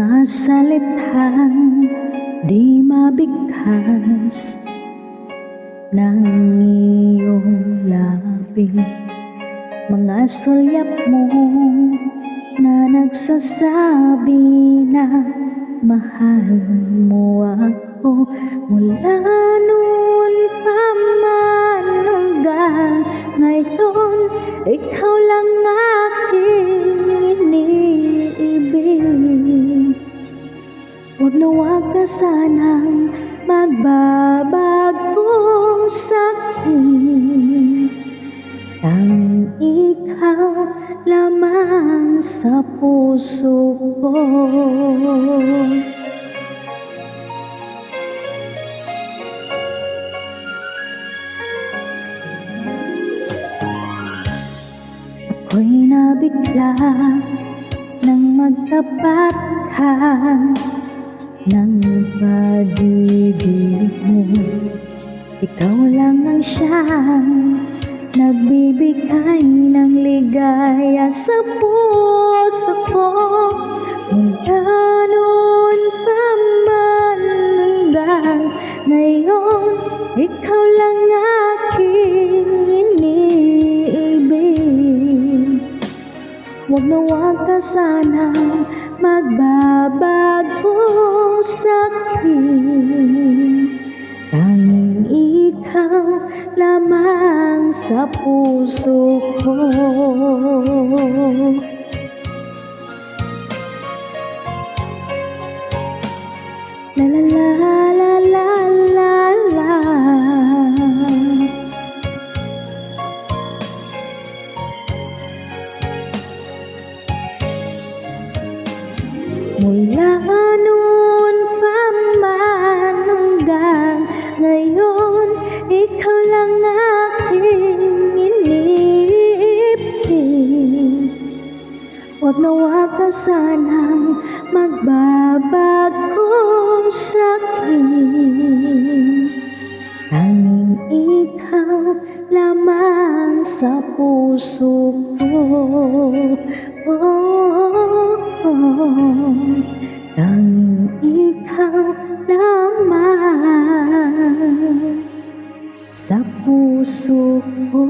mga salitang di mabigkas ng iyong labi, mga sulyap mo na nagsasabi na mahal mo ako. Mula noon pa man hanggang ngayon, ikaw lang aking iniibig. Huwag na huwag ka sanang magbabago sa'kin, tanging ikaw lamang sa puso ko. Ako'y nabigla nang magtapat ka ng pag-ibig mo. Ikaw lang ang siyang nagbibigay ng ligaya sa puso ko. Mula noon pa man hanggang ngayon, ikaw lang aking iniibig. Huwag na huwag ka sanang magbabago sa'kin, tanging ikaw lamang sa puso ko. La la la la la la la. Mula noon pa man hanggang ngayon, ikaw lang aking iniibig. Huwag na huwag ka sanang magbabago sa'kin, tanging ikaw lamang sa puso ko. Tanging ikaw lamang sa puso ko.